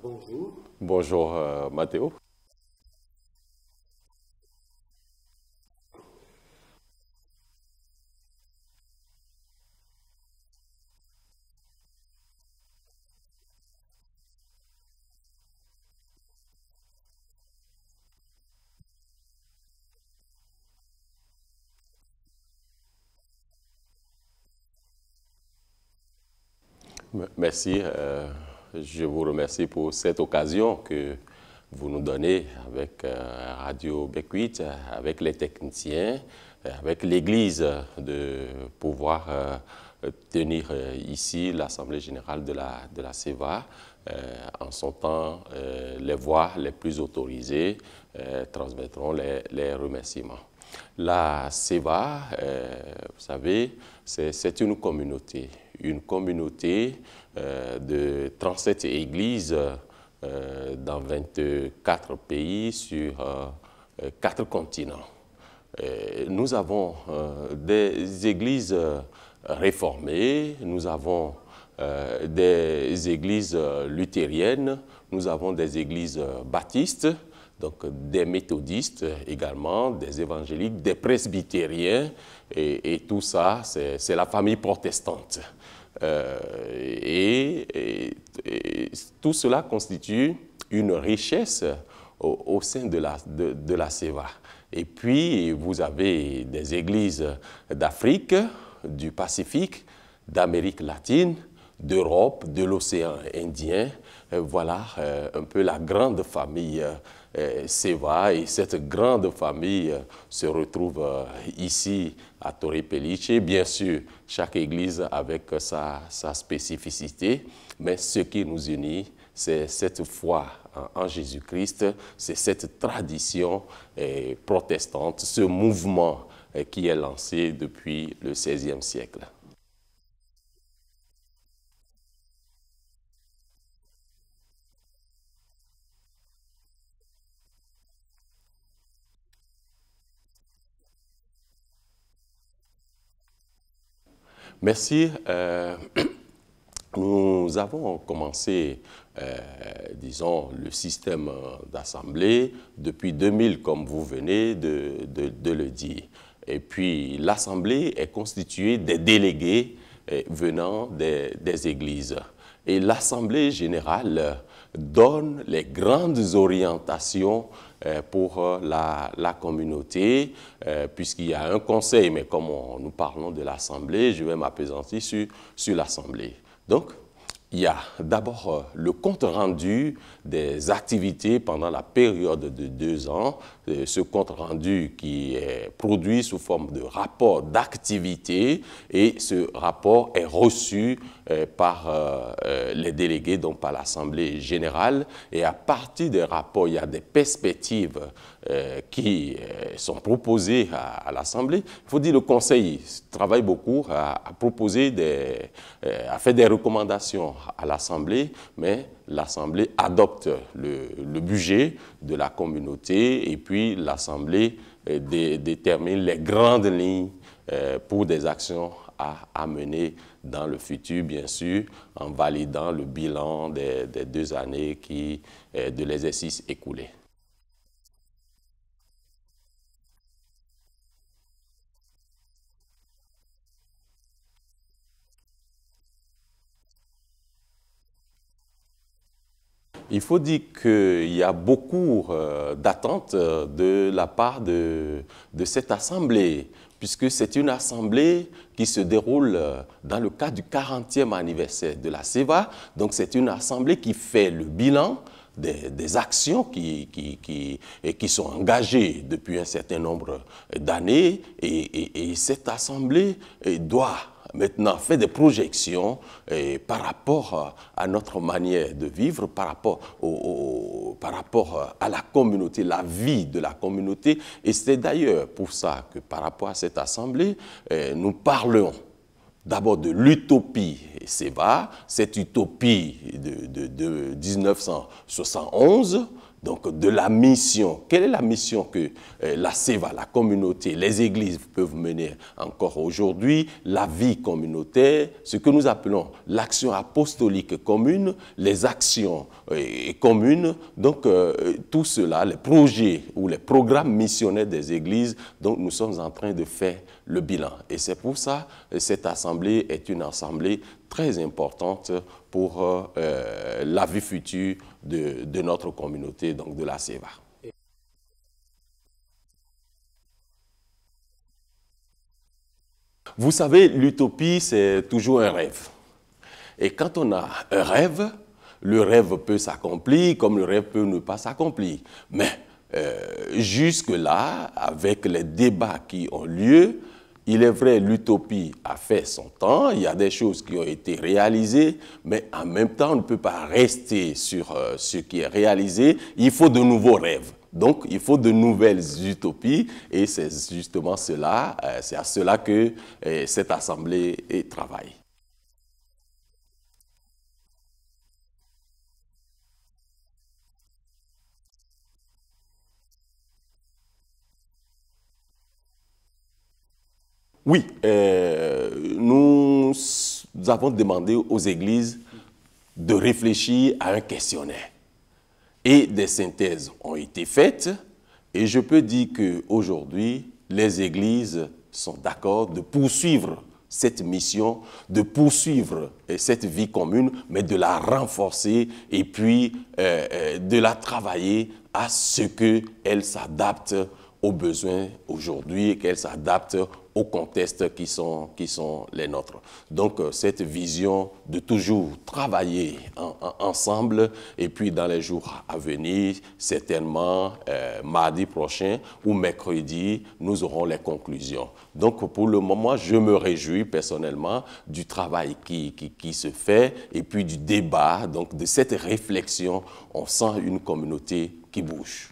Bonjour. Bonjour, Mathéo. Merci. Je vous remercie pour cette occasion que vous nous donnez avec Radio Beckwith, avec les techniciens, avec l'Église, de pouvoir tenir ici l'Assemblée générale de la CEVA. En son temps, les voix les plus autorisées transmettront les remerciements. La CEVA, vous savez, c'est une communauté de 37 églises dans 24 pays sur 4 continents. Nous avons des églises réformées, nous avons des églises luthériennes, nous avons des églises baptistes, donc des méthodistes également, des évangéliques, des presbytériens, et tout ça, c'est la famille protestante. Et tout cela constitue une richesse au sein de la CEVA. Et puis, vous avez des églises d'Afrique, du Pacifique, d'Amérique latine, d'Europe, de l'océan Indien. Voilà un peu la grande famille CEVA, et cette grande famille se retrouve ici à Torre Pellice. Bien sûr, chaque église avec sa spécificité, mais ce qui nous unit, c'est cette foi en Jésus-Christ, c'est cette tradition protestante, ce mouvement qui est lancé depuis le XVIe siècle. Merci. Nous avons commencé, disons, le système d'assemblée depuis 2000, comme vous venez de le dire. Et puis, l'assemblée est constituée des délégués venant des églises. Et l'assemblée générale donne les grandes orientations pour la communauté, puisqu'il y a un conseil, mais comme nous parlons de l'assemblée, je vais m'appesantir sur l'assemblée. Donc, il y a d'abord le compte rendu des activités pendant la période de 2 ans, ce compte rendu qui est produit sous forme de rapport d'activité, et ce rapport est reçu par les délégués, donc par l'Assemblée générale, et à partir des rapports, il y a des perspectives qui sont proposées à l'Assemblée. Il faut dire que le Conseil travaille beaucoup à proposer à faire des recommandations à l'Assemblée, mais l'Assemblée adopte le budget de la communauté, et puis l'Assemblée détermine les grandes lignes pour des actions à mener dans le futur, bien sûr, en validant le bilan des 2 années de l'exercice écoulé. Il faut dire qu'il y a beaucoup d'attentes de la part de cette assemblée, puisque c'est une assemblée qui se déroule dans le cadre du 40e anniversaire de la CEVA. Donc c'est une assemblée qui fait le bilan des actions qui sont engagées depuis un certain nombre d'années, et cette assemblée doit maintenant fait des projections par rapport à notre manière de vivre, par rapport à la communauté, la vie de la communauté. Et c'est d'ailleurs pour ça que par rapport à cette assemblée, nous parlons d'abord de l'utopie SEVA, cette utopie de 1971, donc de la mission. Quelle est la mission que la SEVA, la communauté, les églises peuvent mener encore aujourd'hui? La vie communautaire, ce que nous appelons l'action apostolique commune, les actions communes, donc tout cela, les projets ou les programmes missionnaires des églises, donc nous sommes en train de faire le bilan. Et c'est pour ça que cette assemblée est une assemblée très importante pour la vie future de notre communauté, donc de la SEVA. Vous savez, l'utopie, c'est toujours un rêve. Et quand on a un rêve, le rêve peut s'accomplir comme le rêve peut ne pas s'accomplir. Mais jusque-là, avec les débats qui ont lieu, il est vrai, l'utopie a fait son temps, il y a des choses qui ont été réalisées, mais en même temps, on ne peut pas rester sur ce qui est réalisé, il faut de nouveaux rêves. Donc, il faut de nouvelles utopies et c'est justement cela, c'est à cela que cette assemblée travaille. Oui, nous avons demandé aux églises de réfléchir à un questionnaire. Et des synthèses ont été faites. Et je peux dire qu'aujourd'hui, les églises sont d'accord de poursuivre cette mission, de poursuivre cette vie commune, mais de la renforcer et puis de la travailler à ce qu'elle s'adapte aux besoins aujourd'hui et qu'elle s'adapte aux contextes qui sont les nôtres. Donc, cette vision de toujours travailler ensemble et puis dans les jours à venir, certainement mardi prochain ou mercredi, nous aurons les conclusions. Donc, pour le moment, je me réjouis personnellement du travail qui se fait et puis du débat, donc de cette réflexion. On sent une communauté qui bouge.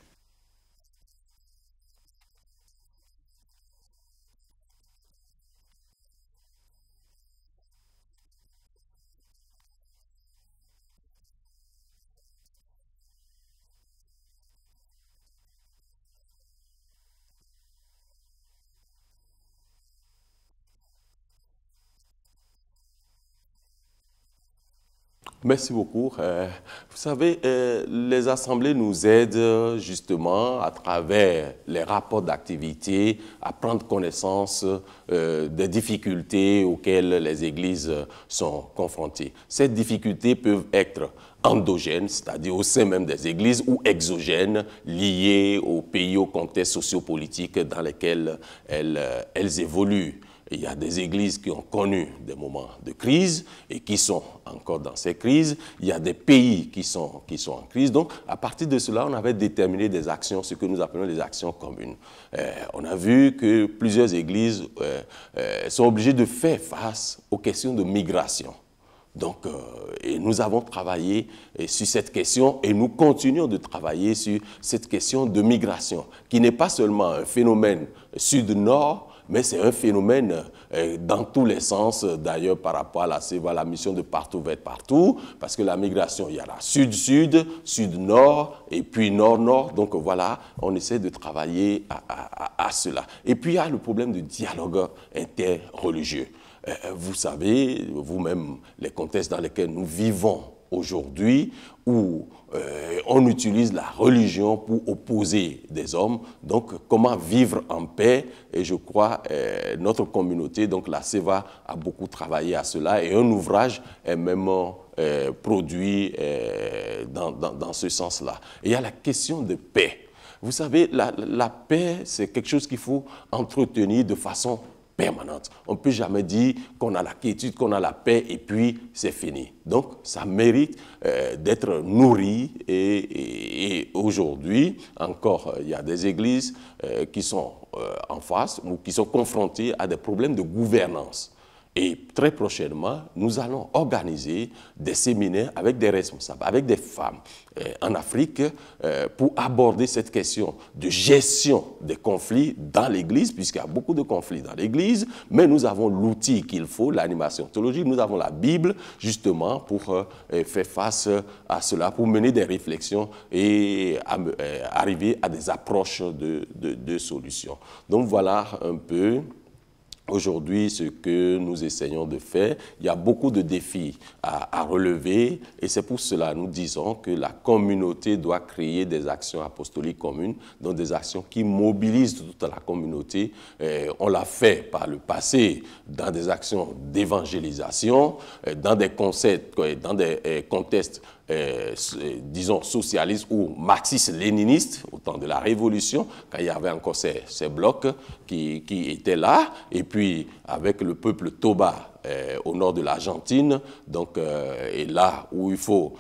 Merci beaucoup. Vous savez, les assemblées nous aident justement à travers les rapports d'activité à prendre connaissance des difficultés auxquelles les églises sont confrontées. Ces difficultés peuvent être endogènes, c'est-à-dire au sein même des églises, ou exogènes, liées au pays, au contexte sociopolitique dans lesquels elles évoluent. Il y a des églises qui ont connu des moments de crise et qui sont encore dans ces crises. Il y a des pays qui sont en crise. Donc, à partir de cela, on avait déterminé des actions, ce que nous appelons des actions communes. On a vu que plusieurs églises sont obligées de faire face aux questions de migration. Donc, et nous avons travaillé sur cette question et nous continuons de travailler sur cette question de migration, qui n'est pas seulement un phénomène sud-nord, mais c'est un phénomène dans tous les sens, d'ailleurs par rapport à la mission de partout vers partout, parce que la migration, il y a la sud-sud, sud-nord, et puis nord-nord, donc voilà, on essaie de travailler à cela. Et puis il y a le problème du dialogue interreligieux. Vous savez, vous-même, les contextes dans lesquels nous vivons aujourd'hui, où on utilise la religion pour opposer des hommes. Donc, comment vivre en paix? Et je crois notre communauté, donc la SEVA, a beaucoup travaillé à cela. Et un ouvrage est même produit dans ce sens-là. Et il y a la question de paix. Vous savez, la paix, c'est quelque chose qu'il faut entretenir de façon permanente. On ne peut jamais dire qu'on a la quiétude, qu'on a la paix et puis c'est fini. Donc, ça mérite d'être nourri et aujourd'hui, encore, il y a des églises qui sont en face ou qui sont confrontées à des problèmes de gouvernance. Et très prochainement, nous allons organiser des séminaires avec des responsables, avec des femmes en Afrique pour aborder cette question de gestion des conflits dans l'Église, puisqu'il y a beaucoup de conflits dans l'Église, mais nous avons l'outil qu'il faut, l'animation théologique, nous avons la Bible justement pour faire face à cela, pour mener des réflexions et arriver à des approches de solutions. Donc voilà un peu aujourd'hui ce que nous essayons de faire. Il y a beaucoup de défis à relever et c'est pour cela que nous disons que la communauté doit créer des actions apostoliques communes, donc des actions qui mobilisent toute la communauté. On l'a fait par le passé dans des actions d'évangélisation, dans des concepts, dans des contextes disons socialistes ou marxistes-léninistes au temps de la Révolution, quand il y avait encore ces blocs qui étaient là, et puis avec le peuple Toba au nord de l'Argentine, donc et là où il faut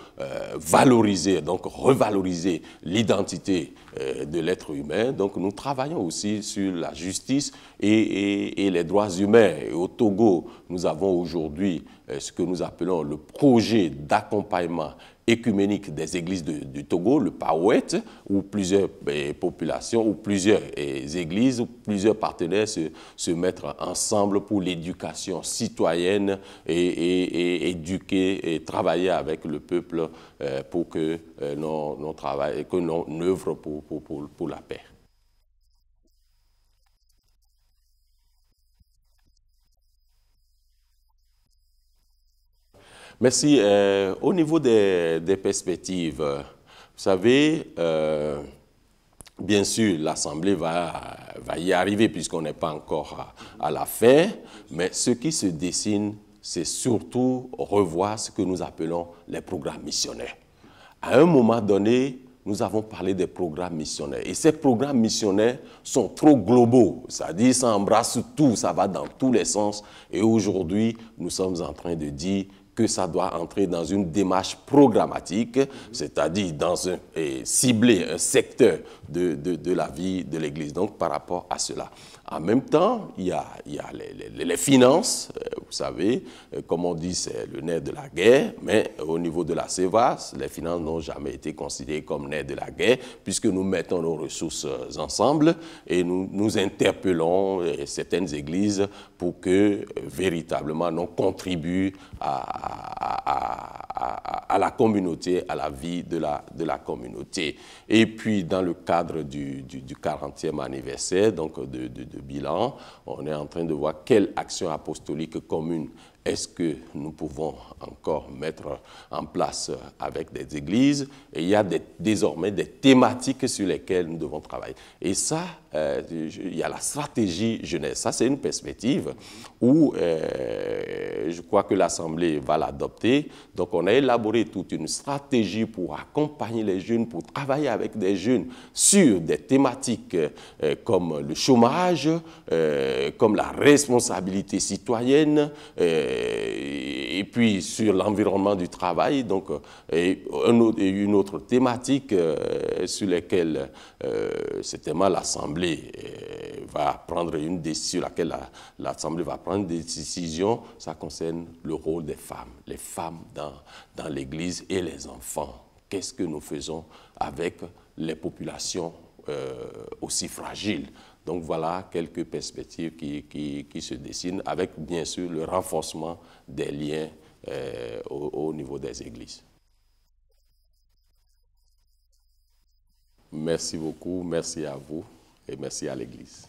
valoriser, donc revaloriser l'identité de l'être humain. Donc nous travaillons aussi sur la justice et les droits humains. Et au Togo, nous avons aujourd'hui ce que nous appelons le projet d'accompagnement écuménique des églises du Togo, le PAOET, où plusieurs populations, ou plusieurs églises, ou plusieurs partenaires se mettent ensemble pour l'éducation citoyenne et éduquer et travailler avec le peuple pour que l'on travaille et que l'on œuvre pour la paix. Merci. Au niveau des perspectives, vous savez, bien sûr, l'Assemblée va y arriver puisqu'on n'est pas encore à la fin, mais ce qui se dessine, c'est surtout revoir ce que nous appelons les programmes missionnaires. À un moment donné, nous avons parlé des programmes missionnaires. Et ces programmes missionnaires sont trop globaux, c'est-à-dire ça embrasse tout, ça va dans tous les sens. Et aujourd'hui, nous sommes en train de dire que ça doit entrer dans une démarche programmatique, c'est-à-dire cibler un secteur de la vie de l'Église. Donc, par rapport à cela. En même temps, il y a les finances, vous savez, comme on dit, c'est le nerf de la guerre, mais au niveau de la CEVAS, les finances n'ont jamais été considérées comme nerf de la guerre, puisque nous mettons nos ressources ensemble et nous interpellons certaines églises pour que véritablement nous contribuent à la communauté, à la vie de la communauté. Et puis, dans le cadre du 40e anniversaire, donc de bilan, on est en train de voir quelle action apostolique commune est-ce que nous pouvons encore mettre en place avec des églises. Et il y a désormais des thématiques sur lesquelles nous devons travailler. Et ça, il y a la stratégie jeunesse. Ça, c'est une perspective où je crois que l'Assemblée va l'adopter. Donc, on a élaboré toute une stratégie pour accompagner les jeunes, pour travailler avec des jeunes sur des thématiques comme le chômage, comme la responsabilité citoyenne, et puis sur l'environnement du travail, donc une autre thématique sur laquelle certainement l'Assemblée va prendre une décision, sur laquelle l'Assemblée va prendre des décisions, ça concerne le rôle des femmes, les femmes dans l'Église et les enfants. Qu'est-ce que nous faisons avec les populations aussi fragiles? Donc voilà quelques perspectives qui se dessinent avec bien sûr le renforcement des liens au niveau des églises. Merci beaucoup, merci à vous et merci à l'Église.